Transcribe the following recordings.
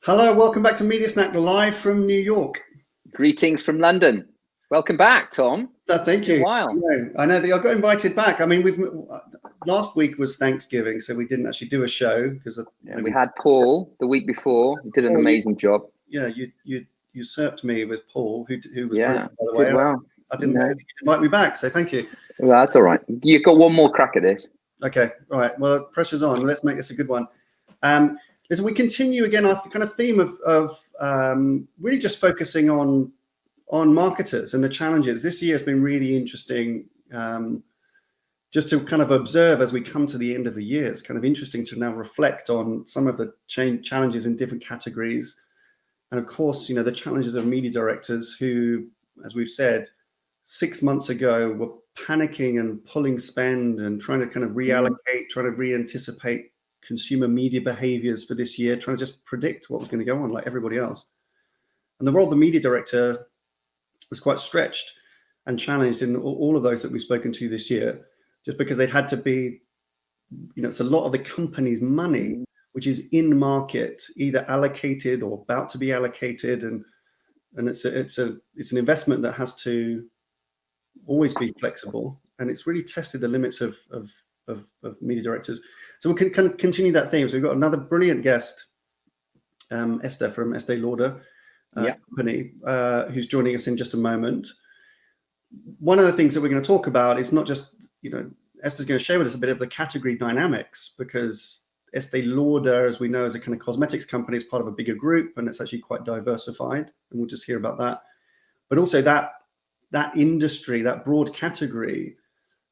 Hello, welcome back to Media Snack live from New York. Greetings from London. Welcome back, Tom. Thank you. Wow. I know that I got invited back. I mean, last week was Thanksgiving, so we didn't actually do a show because we had Paul the week before. He did an amazing job. Yeah, you usurped me with Paul, who was brilliant, by the way. Well. I didn't know you'd invite me back, so thank you. Well, that's all right. You've got one more crack at this. Okay, all right. Well, pressure's on. Let's make this a good one. Listen, we continue again our kind of theme of really just focusing on marketers and the challenges. This year has been really interesting, just to kind of observe as we come to the end of the year. It's kind of interesting to now reflect on some of the challenges in different categories. And of course, the challenges of media directors who, as we've said, 6 months ago were panicking and pulling spend and trying to kind of reallocate, trying to re-anticipate consumer media behaviors for this year, trying to just predict what was going to go on like everybody else. And the role of the media director was quite stretched and challenged in all of those that we've spoken to this year, just because they'd had to be, it's a lot of the company's money, which is in market, either allocated or about to be allocated. And it's an investment that has to always be flexible. And it's really tested the limits of media directors. So we can kind of continue that theme. So we've got another brilliant guest, Esther from Estée Lauder Company, who's joining us in just a moment. One of the things that we're going to talk about is not just, Esther's going to share with us a bit of the category dynamics, because Estée Lauder, as we know, is a kind of cosmetics company, is part of a bigger group, and it's actually quite diversified. And we'll just hear about that. But also that industry, that broad category,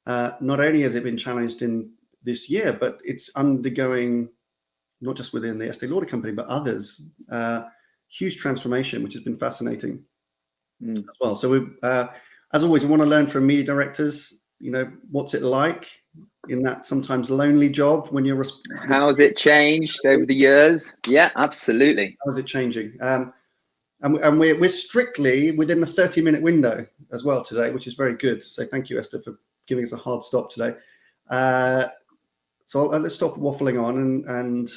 not only has it been challenged in this year, but it's undergoing, not just within the Estée Lauder Company, but others, huge transformation, which has been fascinating as well. So we, as always, we want to learn from media directors, what's it like in that sometimes lonely job when you're... How has it changed over the years? Yeah, absolutely. How is it changing? And we're strictly within the 30-minute window as well today, which is very good. So thank you, Esther, for giving us a hard stop today. So let's stop waffling on and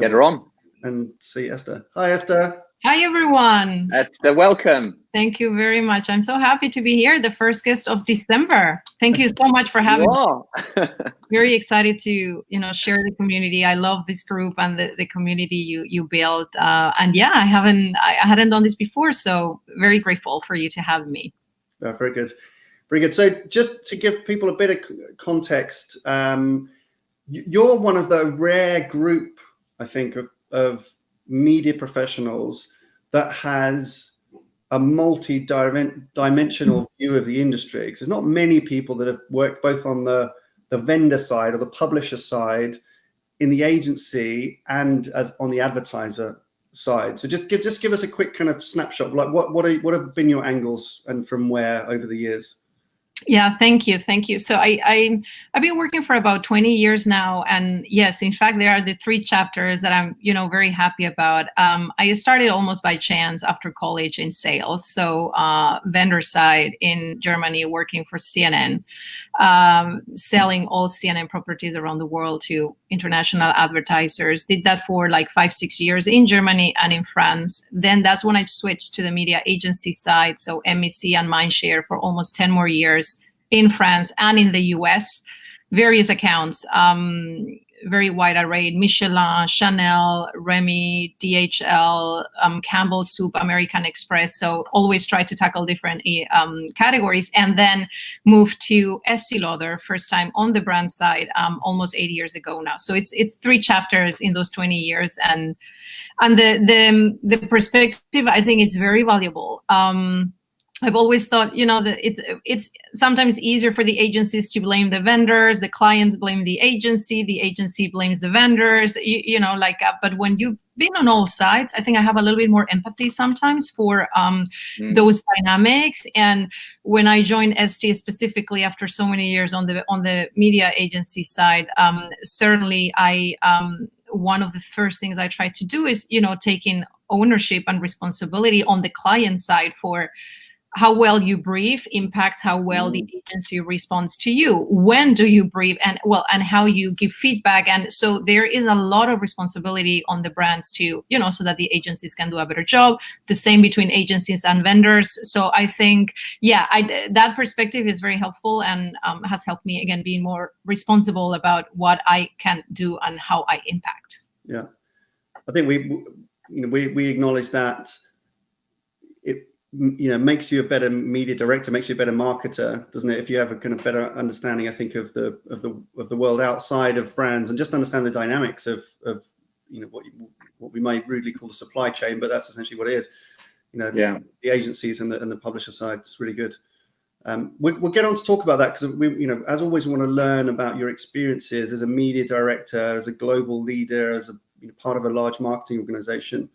get her on and see Esther. Hi, Esther. Hi, everyone. Esther, welcome. Thank you very much. I'm so happy to be here, the first guest of December. Thank you so much for having me. Very excited to, share the community. I love this group and the community you built. And yeah, I hadn't done this before, so very grateful for you to have me. Very good. Very good. So just to give people a bit of context, you're one of the rare group, I think, of media professionals that has a multi-dimensional view of the industry. Because there's not many people that have worked both on the vendor side or the publisher side, in the agency, and as on the advertiser side. So just give us a quick kind of snapshot. Like what have been your angles and from where over the years? Yeah, thank you. So I've been working for about 20 years now, and yes, in fact, there are the 3 chapters that I'm, very happy about. I started almost by chance after college in sales, so vendor side in Germany, working for CNN, selling all CNN properties around the world to international advertisers. Did that for like 5-6 years in Germany and in France. Then that's when I switched to the media agency side, so MEC and Mindshare for almost 10 more years in France and in the US, various accounts, very wide array: Michelin, Chanel, Remy, DHL, Campbell Soup, American Express. So always try to tackle different categories, and then moved to Estée Lauder, first time on the brand side, almost 8 years ago now. So it's 3 chapters in those 20 years, and the perspective, I think it's very valuable. I've always thought, that it's sometimes easier for the agencies to blame the vendors, the clients blame the agency blames the vendors, but when you've been on all sides, I think I have a little bit more empathy sometimes for those dynamics. And when I joined Estée specifically after so many years on the media agency side, certainly one of the first things I try to do is, taking ownership and responsibility on the client side for how well you brief impacts how well the agency responds to you. When do you brief, and how you give feedback. And so there is a lot of responsibility on the brands to, so that the agencies can do a better job. The same between agencies and vendors. So I think, that perspective is very helpful and has helped me, again, being more responsible about what I can do and how I impact. Yeah, I think we acknowledge that it makes you a better media director, makes you a better marketer, doesn't it? If you have a kind of better understanding, I think, of the world outside of brands, and just understand the dynamics of what we might rudely call the supply chain, but that's essentially what it is. The agencies and the publisher side. It's really good. We'll get on to talk about that, because as always, we want to learn about your experiences as a media director, as a global leader, as a part of a large marketing organization.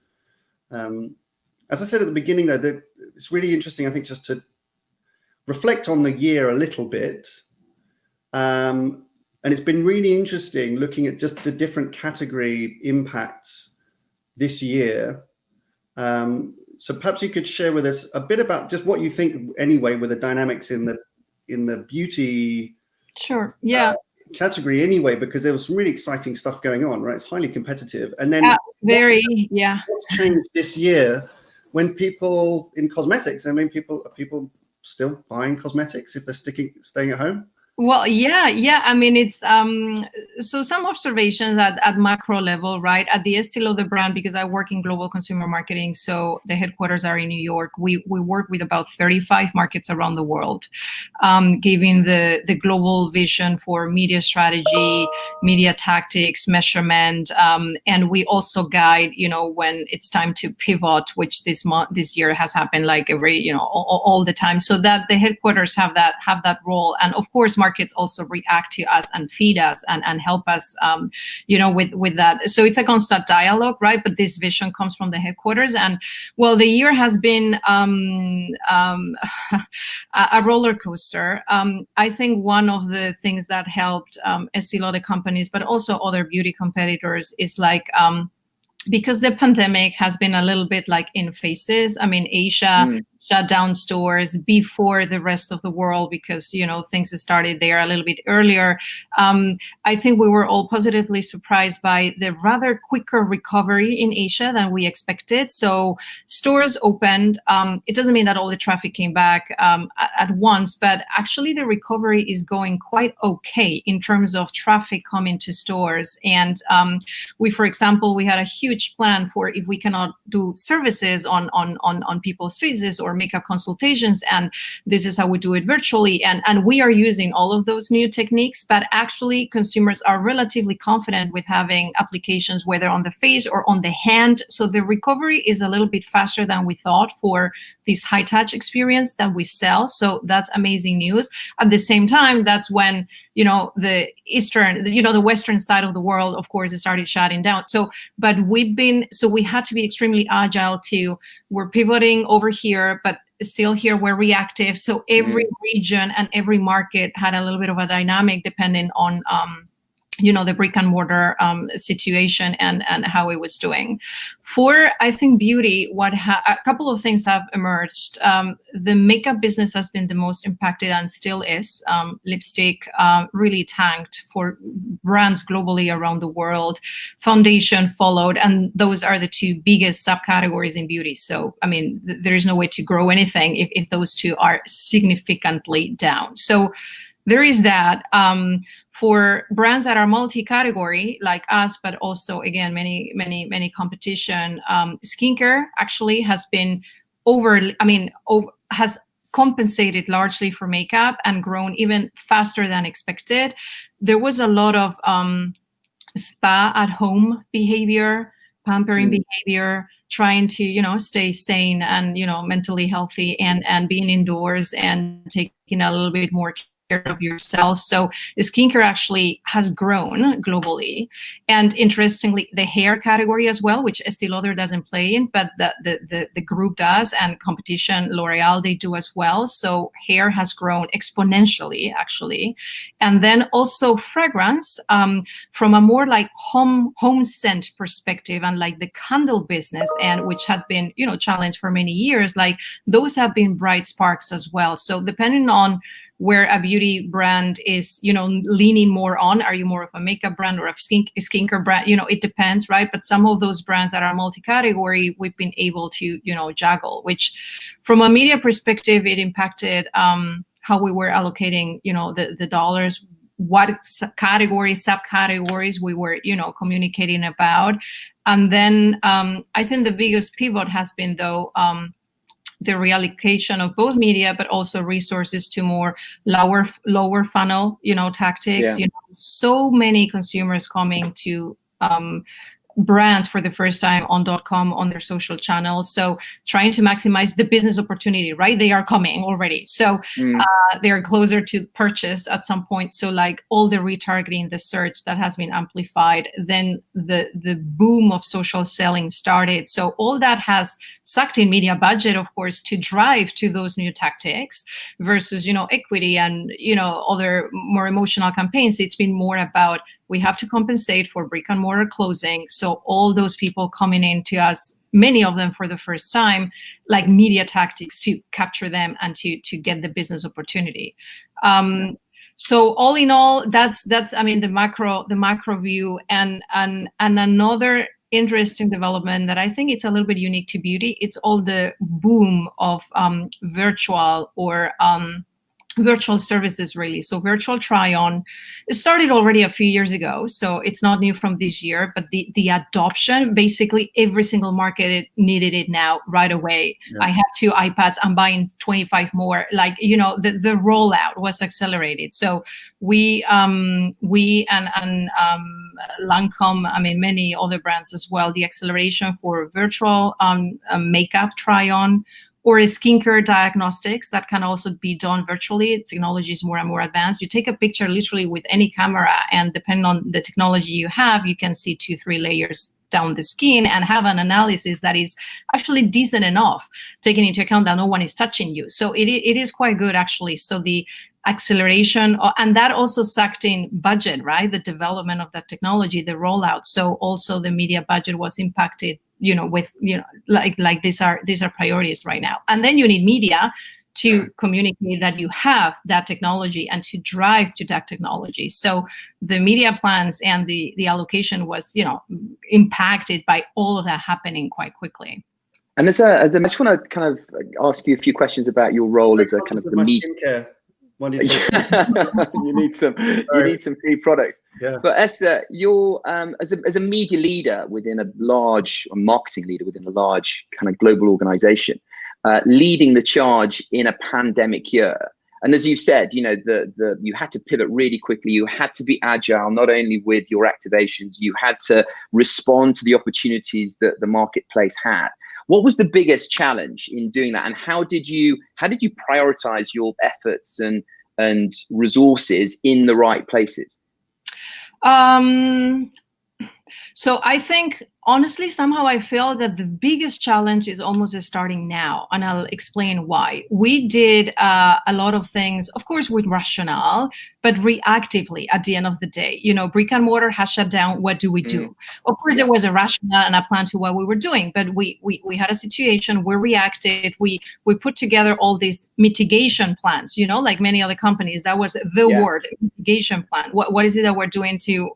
As I said at the beginning, though, it's really interesting, I think, just to reflect on the year a little bit. And it's been really interesting looking at just the different category impacts this year. So perhaps you could share with us a bit about just what you think, anyway, with the dynamics in the beauty category, anyway, because there was some really exciting stuff going on, right? It's highly competitive. And then what's changed this year when people in cosmetics, people still buying cosmetics if they're staying at home? Well, I mean, it's so some observations at macro level, right? At the Estée Lauder brand, because I work in global consumer marketing, so the headquarters are in New York. We work with about 35 markets around the world, giving the global vision for media strategy, media tactics, measurement, and we also guide, when it's time to pivot, which this year has happened like every, all the time, so that the headquarters have that role, and of course, markets also react to us and feed us and help us, with that. So it's a constant dialogue, right? But this vision comes from the headquarters. And well, the year has been a roller coaster. I think one of the things that helped Estée Lauder Companies, but also other beauty competitors, is because the pandemic has been a little bit like in phases. I mean, Asia shut down stores before the rest of the world because, things started there a little bit earlier. I think we were all positively surprised by the rather quicker recovery in Asia than we expected. So stores opened. It doesn't mean that all the traffic came back at once, but actually the recovery is going quite okay in terms of traffic coming to stores. And for example, we had a huge plan for if we cannot do services on people's faces or makeup consultations, and this is how we do it virtually. And we are using all of those new techniques, but actually consumers are relatively confident with having applications, whether on the face or on the hand. So the recovery is a little bit faster than we thought for this high touch experience that we sell. So that's amazing news. At the same time, that's when, the Western side of the world, of course, it started shutting down. But we had to be extremely agile too. We're pivoting over here, but still here we're reactive. So every region and every market had a little bit of a dynamic depending on the brick and mortar situation and how it was doing. For, I think, beauty, a couple of things have emerged. The makeup business has been the most impacted and still is. Lipstick really tanked for brands globally around the world. Foundation followed, and those are the two biggest subcategories in beauty. So, I mean, there is no way to grow anything if those two are significantly down. So there is that. For brands that are multi-category like us, but also, again, many competition, skincare actually has been has compensated largely for makeup and grown even faster than expected. There was a lot of spa at home behavior, pampering behavior, trying to, stay sane and, mentally healthy and being indoors and taking a little bit more care of yourself. So skincare actually has grown globally. And interestingly, the hair category as well, which Estée Lauder doesn't play in, but the group does, and competition, L'Oreal, they do as well. So hair has grown exponentially, actually. And then also fragrance, from a more like home scent perspective, and like the candle business, and which had been, challenged for many years, like those have been bright sparks as well. So depending on where a beauty brand is, leaning more on, are you more of a makeup brand or a skincare brand? It depends, right? But some of those brands that are multi-category, we've been able to, juggle, which from a media perspective, it impacted how we were allocating, the dollars, what categories, subcategories we were, communicating about. And then I think the biggest pivot has been, though, the reallocation of both media, but also resources to more lower funnel, tactics. Yeah. So many consumers coming to brands for the first time on .com, on their social channels. So trying to maximize the business opportunity, right? They are coming already. So they're closer to purchase at some point. So like all the retargeting, the search that has been amplified, then the boom of social selling started. So all that has sucked in media budget, of course, to drive to those new tactics versus, equity and, other more emotional campaigns. It's been more about, we have to compensate for brick and mortar closing. So all those people coming in to us, many of them for the first time, like media tactics to capture them and to get the business opportunity. So all in all, that's the macro view, and another interesting development that I think it's a little bit unique to beauty. It's all the boom of virtual or virtual services, really. So virtual try-on, it started already a few years ago, so it's not new from this year, but the adoption, basically every single market needed it now right away. Yeah. I have 2 iPads, I'm buying 25 more. Like, the rollout was accelerated. So we and Lancome, many other brands as well, the acceleration for virtual makeup try-on, or skincare diagnostics that can also be done virtually. Technology is more and more advanced. You take a picture literally with any camera, and depending on the technology you have, you can see 2-3 layers down the skin and have an analysis that is actually decent enough, taking into account that no one is touching you. So it is quite good, actually. So the acceleration, and that also sucked in budget, right? The development of that technology, the rollout. So also the media budget was impacted, with, like these are priorities right now. And then you need media to communicate that you have that technology and to drive to that technology. So the media plans and the allocation was, impacted by all of that happening quite quickly. And as I just want to kind of ask you a few questions about your role as a kind of the media. You need some free products. Yeah. But Esther, you're as a media leader within a large, or marketing leader within a large kind of global organization, leading the charge in a pandemic year. And as you said, you had to pivot really quickly. You had to be agile, not only with your activations, you had to respond to the opportunities that the marketplace had. What was the biggest challenge in doing that, and how did you prioritize your efforts and resources in the right places? So I think, honestly, somehow I feel that the biggest challenge is almost starting now, and I'll explain why. We did a lot of things, of course, with rationale, but reactively at the end of the day. Brick and mortar has shut down. What do we do? Of course, there was a rationale and a plan to what we were doing, but we had a situation where we reacted. We put together all these mitigation plans, like many other companies. That was the word, mitigation plan. What is it that we're doing to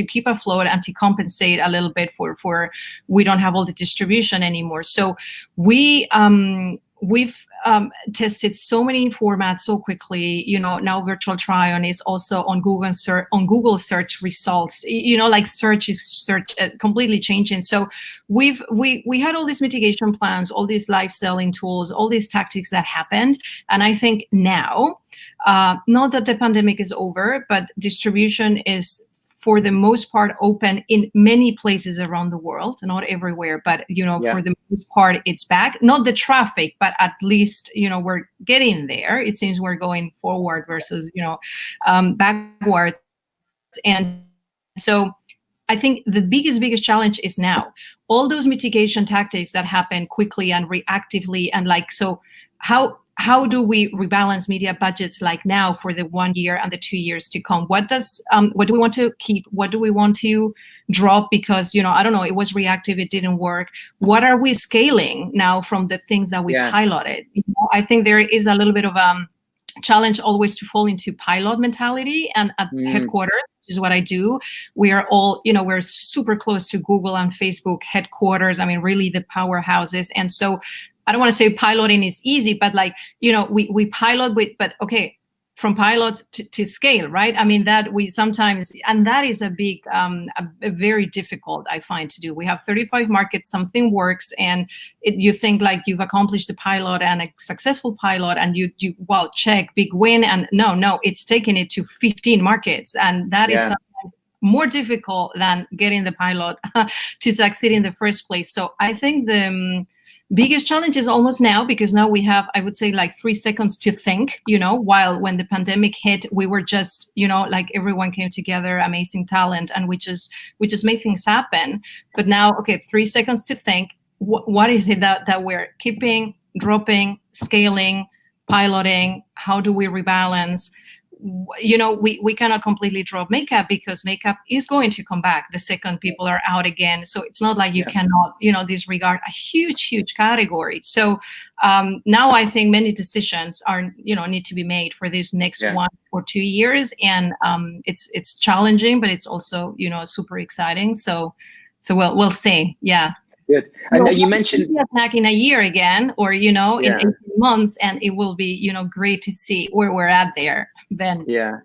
keep afloat and to compensate a little bit for we don't have all the distribution anymore. So we've tested so many formats so quickly. Now virtual try-on is also on Google search results. Like search completely changing. So we had all these mitigation plans, all these live selling tools, all these tactics that happened. And I think now, not that the pandemic is over, but distribution is for the most part open in many places around the world, not everywhere, but for the most part it's back. Not the traffic, but at least we're getting there. It seems we're going forward versus backwards. And so I think the biggest challenge is now all those mitigation tactics that happen quickly and reactively, and so how do we rebalance media budgets now for the 1 year and the 2 years to come? What do we want to keep? What do we want to drop? Because I don't know, it was reactive, it didn't work. What are we scaling now from the things that we piloted? I think there is a little bit of challenge always to fall into pilot mentality, and at headquarters, which is what I do, we are all we're super close to Google and Facebook headquarters. I mean, really the powerhouses. And so I don't want to say piloting is easy, but we pilot with, but okay, from pilots to scale, right? I mean, that we sometimes, and that is a big, a very difficult, I find, to do. We have 35 markets, something works, and you think you've accomplished the pilot and a successful pilot, and you check, big win, and no, it's taking it to 15 markets, and that is sometimes more difficult than getting the pilot to succeed in the first place. So I think the biggest challenge is almost now, because now we have, I would say, 3 seconds to think, while when the pandemic hit, we were just, everyone came together, amazing talent, and we just made things happen. But now, okay, 3 seconds to think, what is it that we're keeping, dropping, scaling, piloting? How do we rebalance? We cannot completely drop makeup, because makeup is going to come back the second people are out again. So it's not like you cannot, disregard a huge category. So now I think many decisions are, need to be made for this next 1 or 2 years. And it's challenging, but it's also, super exciting. So we'll see. Yeah. Good. And you mentioned back in a year again, or in 18 months, and it will be great to see where we're at there then. Yeah.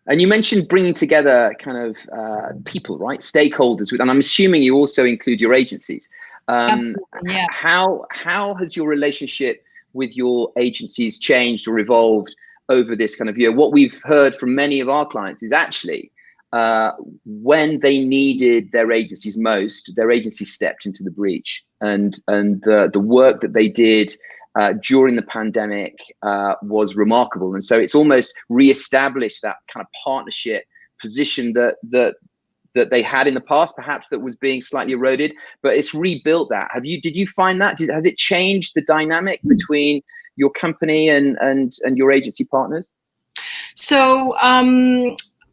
And you mentioned bringing together kind of people, right? Stakeholders, and I'm assuming you also include your agencies. Yeah. How has your relationship with your agencies changed or evolved over this kind of year? What we've heard from many of our clients is actually when they needed their agencies most, their agency stepped into the breach, and the work that they did during the pandemic was remarkable. And so it's almost reestablished that kind of partnership position that they had in the past, perhaps that was being slightly eroded, but it's rebuilt that. Did you find that? Has it changed the dynamic between your company and your agency partners? So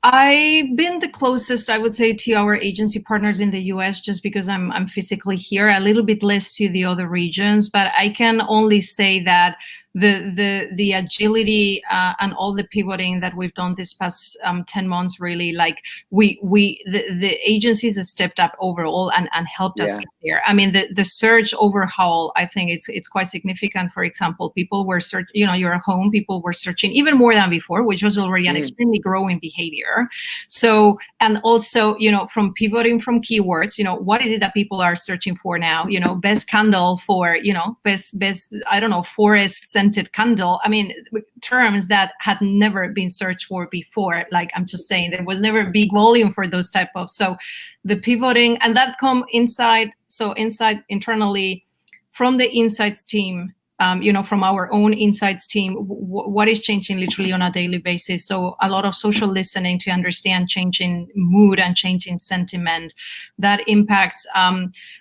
I've been the closest, I would say, to our agency partners in the US, just because I'm physically here, a little bit less to the other regions. But I can only say that the agility and all the pivoting that we've done this past 10 months, really, the agencies have stepped up overall and helped us get there. I mean, the search overhaul, I think it's quite significant. For example, people were searching, you're at home, people were searching even more than before, which was already an extremely growing behavior. So, and also, from pivoting from keywords, what is it that people are searching for now? Best candle for, best, I don't know, forest scented candle. I mean, terms that had never been searched for before. I'm just saying, there was never big volume for those type of, so the pivoting, and that come inside. So internally from the insights team, from our own insights team, what is changing literally on a daily basis. So a lot of social listening to understand changing mood and changing sentiment that impacts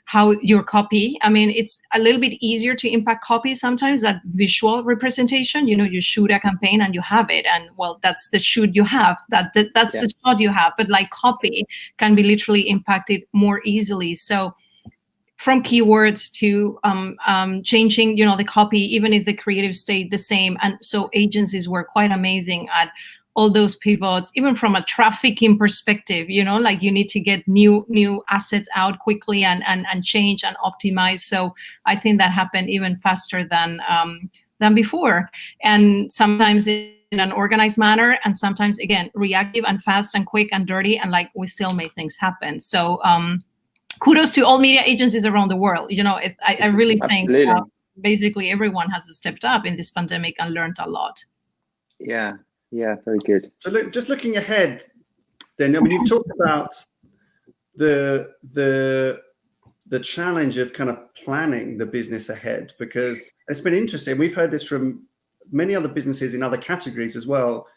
how your copy. I mean, it's a little bit easier to impact copy sometimes, that visual representation. You shoot a campaign and you have it, and well, that's the shoot you have, that's the shot you have. But copy can be literally impacted more easily. So from keywords to changing, the copy, even if the creative stayed the same. And so agencies were quite amazing at all those pivots, even from a trafficking perspective, you need to get new assets out quickly and change and optimize. So I think that happened even faster than before. And sometimes in an organized manner, and sometimes, again, reactive and fast and quick and dirty, and we still make things happen. So kudos to all media agencies around the world. I really think basically everyone has stepped up in this pandemic and learned a lot. Yeah, very good. So just looking ahead, then, I mean, you've talked about the challenge of kind of planning the business ahead, because it's been interesting. We've heard this from many other businesses in other categories as well,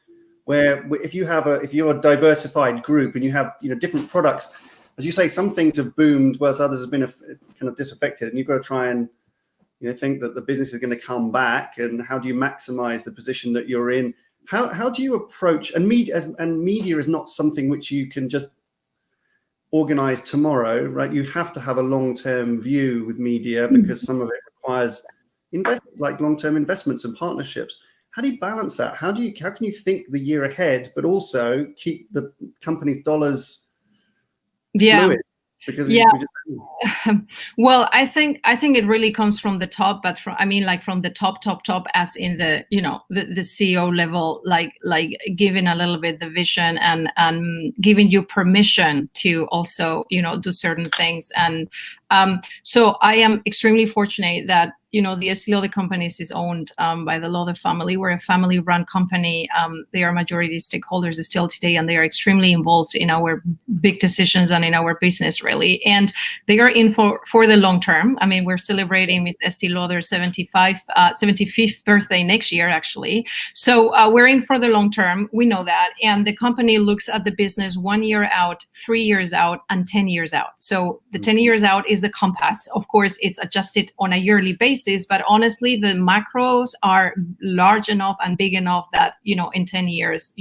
where if you're a diversified group and you have different products, as you say, some things have boomed, whereas others have been kind of disaffected, and you've got to try and think that the business is going to come back, and how do you maximize the position that you're in? How do you approach, and media is not something which you can just organize tomorrow, right? You have to have a long-term view with media, because some of it requires like long-term investments and partnerships. How do you balance that? How can you think the year ahead, but also keep the company's dollars fluid? Because well, I think it really comes from the top, but from the top, as in the the CEO level, like giving a little bit the vision and giving you permission to also do certain things. And so I am extremely fortunate that the Estée Lauder Companies is owned by the Lauder family. We're a family-run company. They are majority stakeholders still today, and they are extremely involved in our big decisions and in our business, really. And they are in for the long term. I mean, we're celebrating Miss Estée Lauder's 75th birthday next year, actually. So we're in for the long term. We know that. And the company looks at the business 1 year out, 3 years out, and 10 years out. So the 10 years out is the compass. Of course, it's adjusted on a yearly basis, but honestly, the macros are large enough and big enough that, in 10 years,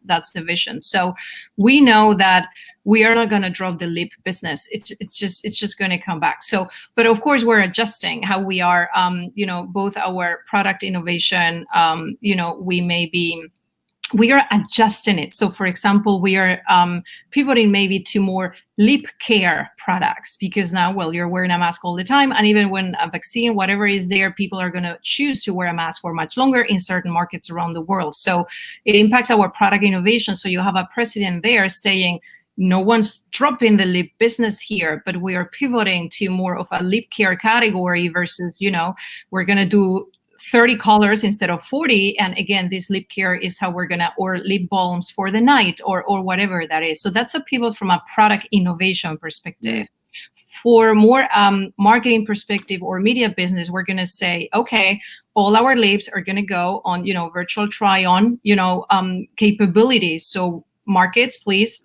that's the vision. So we know that we are not going to drop the lip business. It's just going to come back. So, but of course, we're adjusting how we are, both our product innovation, we are adjusting it. So for example, we are pivoting maybe to more lip care products, because now, well, you're wearing a mask all the time. And even when a vaccine, whatever is there, people are going to choose to wear a mask for much longer in certain markets around the world. So it impacts our product innovation. So you have a president there saying, no one's dropping the lip business here, but we are pivoting to more of a lip care category versus, we're going to do 30 colors instead of 40. And again, this lip care is how we're gonna, or lip balms for the night, or whatever that is. So that's a pivot from a product innovation perspective. For more marketing perspective or media business, we're gonna say, okay, all our lips are gonna go on, virtual try on, capabilities. So markets, please,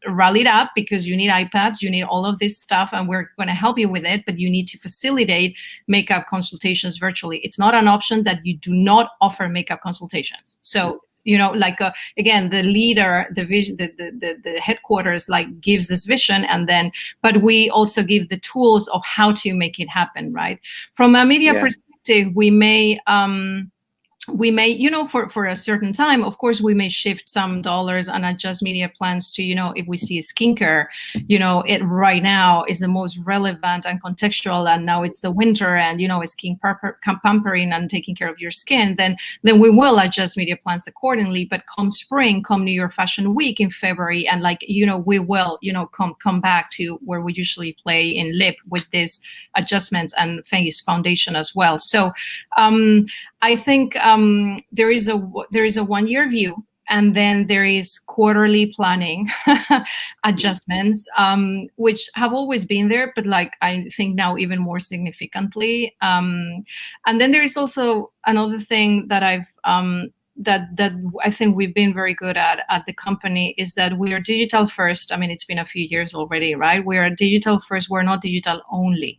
rally it up, because you need iPads, you need all of this stuff, and we're going to help you with it, but you need to facilitate makeup consultations virtually. It's not an option that you do not offer makeup consultations. So, again, the leader, the vision, the headquarters, gives this vision, and then, but we also give the tools of how to make it happen, right? From a media perspective, we may, for a certain time, of course, we may shift some dollars and adjust media plans to, if we see skincare, it right now is the most relevant and contextual, and now it's the winter, and, skin pampering and taking care of your skin, then we will adjust media plans accordingly. But come spring, come New York Fashion Week in February, and we will, come back to where we usually play in lip with these adjustments, and face foundation as well. So I think there is a 1 year view, and then there is quarterly planning adjustments, which have always been there, but I think now even more significantly. And then there is also another thing that that I think we've been very good at the company, is that we are digital first. I mean, it's been a few years already, right? We are digital first. We're not digital only.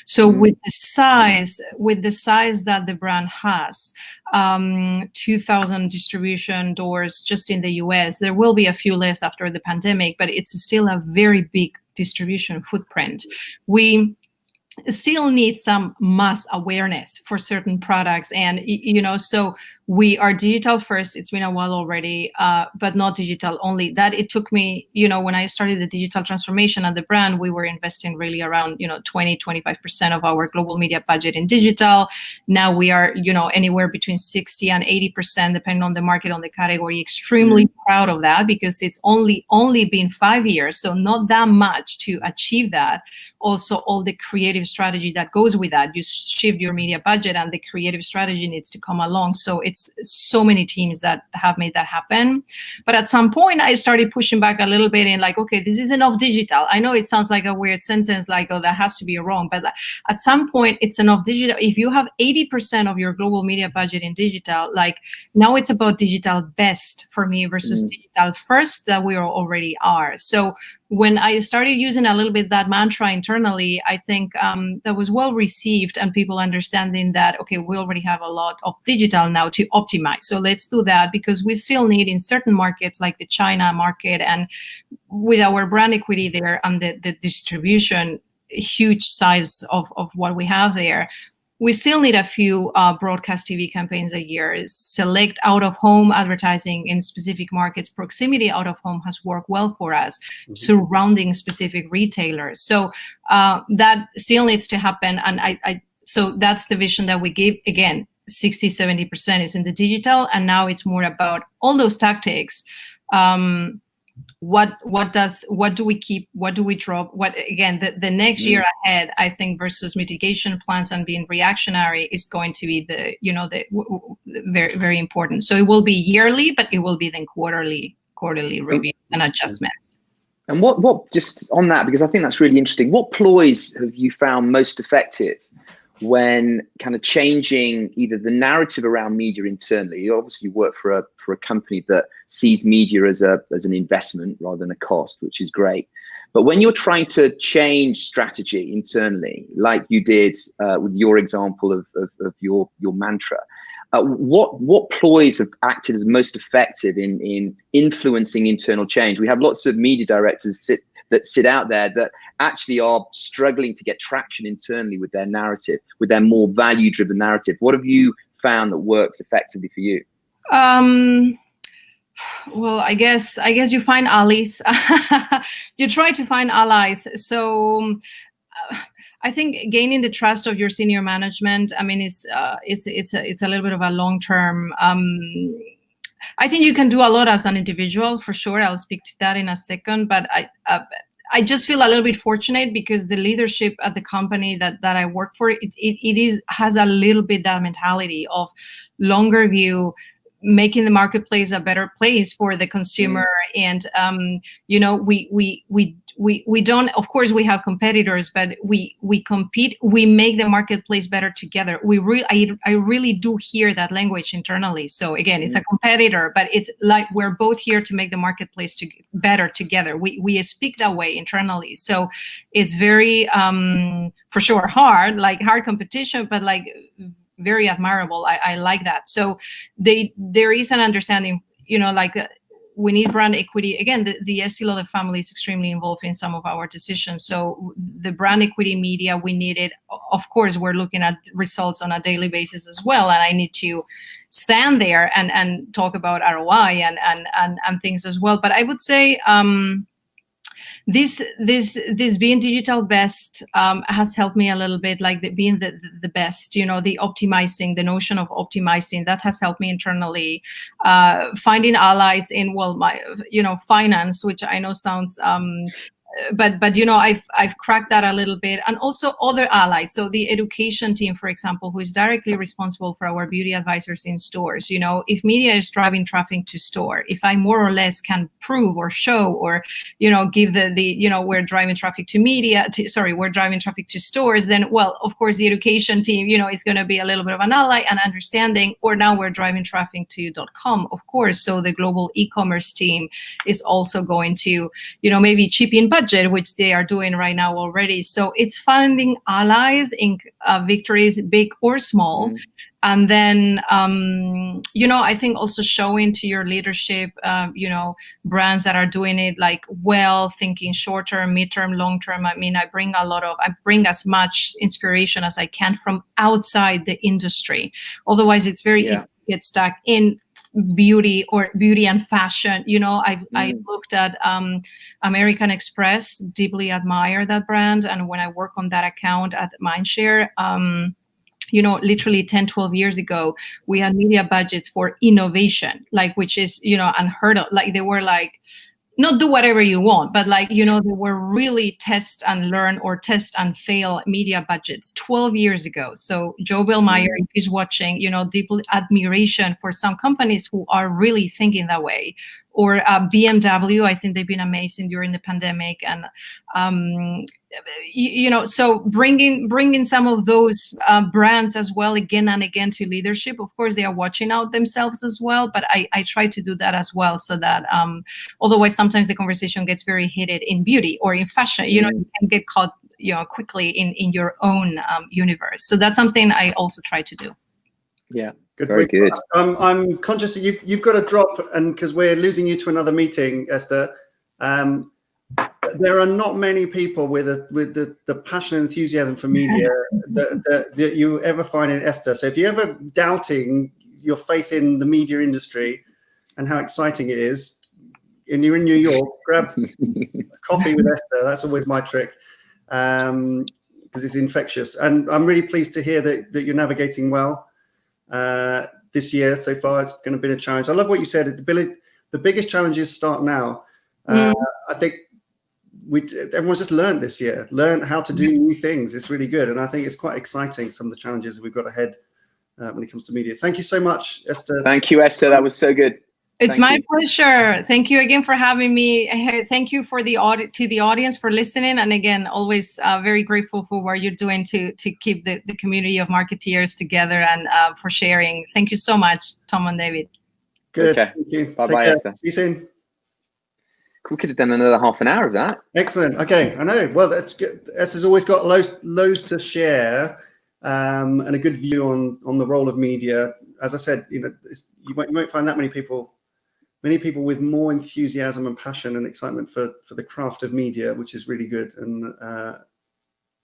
So with the size that the brand has, 2,000 distribution doors just in the US, there will be a few less after the pandemic, but it's still a very big distribution footprint. We still need some mass awareness for certain products, and so we are digital first. It's been a while already, but not digital only. That it took me, when I started the digital transformation at the brand, we were investing really around 20-25% of our global media budget in digital. Now we are anywhere between 60 and 80%, depending on the market, on the category. Extremely proud of that, because it's only been 5 years, so not that much to achieve that. Also, all the creative strategy that goes with that. You shift your media budget, and the creative strategy needs to come along. So it's it's so many teams that have made that happen. But at some point I started pushing back a little bit and like, okay, this is enough digital. I know it sounds like a weird sentence, like, oh, that has to be wrong, but at some point it's enough digital. If you have 80% of your global media budget in digital, like now it's about digital best for me versus digital first that we already are. So when I started using a little bit that mantra internally, I think that was well received, and people understanding that, okay, we already have a lot of digital now to optimize. So let's do that, because we still need in certain markets like the China market, and with our brand equity there and the distribution, huge size of what we have there, we still need a few broadcast TV campaigns a year. Select out-of-home advertising in specific markets. Proximity out-of-home has worked well for us, surrounding specific retailers. So that still needs to happen. And so that's the vision that we give. Again, 60-70% is in the digital, and now it's more about all those tactics. What do we keep, what do we drop, what, again, the next year ahead, I think, versus mitigation plans and being reactionary is going to be the very, very important. So it will be yearly, but it will be then quarterly reviews and adjustments. And what just on that, because I think that's really interesting, what ploys have you found most effective when kind of changing either the narrative around media internally? You obviously work for a company that sees media as an investment rather than a cost, which is great. But when you're trying to change strategy internally, like you did with your example of your mantra, what ploys have acted as most effective in influencing internal change? We have lots of media directors that sit out there that actually are struggling to get traction internally with their narrative, with their more value-driven narrative. What have you found that works effectively for you? Well, I guess you find allies. You try to find allies. So I think gaining the trust of your senior management, I mean, it's a little bit of a long-term. I think you can do a lot as an individual, for sure. I'll speak to that in a second, but I just feel a little bit fortunate because the leadership at the company that I work for, it has a little bit that mentality of longer view, making the marketplace a better place for the consumer. And we don't, of course we have competitors, but we compete, we make the marketplace better together. I really do hear that language internally. So again, it's a competitor, but it's like we're both here to make the marketplace better together. We speak that way internally. So it's very for sure hard competition, but like very admirable. I like that. So there is an understanding, we need brand equity. Again, the Estée Lauder family is extremely involved in some of our decisions. So the brand equity media, we need it. Of course, we're looking at results on a daily basis as well. And I need to stand there and talk about ROI and things as well. But I would say this being digital best has helped me a little bit, like being the best, the optimizing, the notion of optimizing, that has helped me internally. Finding allies in, my finance, which I know sounds but I've cracked that a little bit, and also other allies. So the education team, for example, who is directly responsible for our beauty advisors in stores. If media is driving traffic to store, if I more or less can prove or show or give we're driving traffic to media, we're driving traffic to stores, then of course the education team is going to be a little bit of an ally and understanding. Or now we're driving traffic to .com, of course, so the global e-commerce team is also going to maybe chip in budget, which they are doing right now already. So it's finding allies in victories, big or small. And then, I think also showing to your leadership, brands that are doing it thinking short-term, mid-term, long-term. I mean, I bring as much inspiration as I can from outside the industry. Otherwise, it's very easy to get stuck in beauty and fashion. I looked at American Express, deeply admire that brand. And when I work on that account at Mindshare, literally 10, 12 years ago, we had media budgets for innovation, which is, unheard of. They were not do whatever you want, but like, you know, they were really test and learn or test and fail media budgets 12 years ago. So Joe Billmeyer, if he's watching, you know, deep admiration for some companies who are really thinking that way. Or BMW, I think they've been amazing during the pandemic. And, you know, so bringing some of those brands as well, again and again, to leadership. Of course, they are watching out themselves as well, but I try to do that as well, so that otherwise sometimes the conversation gets very heated in beauty or in fashion. You know, you can get caught, you know, quickly in your own universe. So that's something I also try to do. Yeah. Good. Very good. I'm conscious that you've got to drop, and because we're losing you to another meeting, Esther. There are not many people with the passion and enthusiasm for media that you ever find in Esther. So if you're ever doubting your faith in the media industry and how exciting it is, and you're in New York, grab coffee with Esther. That's always my trick, because it's infectious. And I'm really pleased to hear that you're navigating well. This year so far, it's going to be a challenge. I love what you said. The biggest challenges start now. I think everyone's just learned this year, learned how to do new things. It's really good, and I think it's quite exciting, some of the challenges we've got ahead when it comes to media. Thank you so much, Esther. Thank you, Esther. That was so good. It's my pleasure. Thank you again for having me. Thank you for to the audience for listening. And again, always very grateful for what you're doing to keep the community of marketeers together, and for sharing. Thank you so much, Tom and David. Good. Okay. Thank you. Bye-bye, Esther. See you soon. We could have done another half an hour of that. Excellent. Okay, I know. Well, that's good. Esther's always got loads to share, and a good view on the role of media. As I said, you know, you won't find that many people with more enthusiasm and passion and excitement for the craft of media, which is really good. And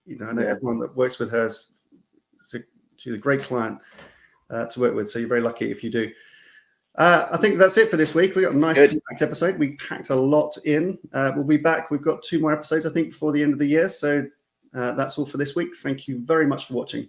you know, I know everyone that works with her, she's a great client to work with. So you're very lucky if you do. I think that's it for this week. We got a nice packed episode. We packed a lot in. We'll be back. We've got 2 more episodes, I think, before the end of the year. So that's all for this week. Thank you very much for watching.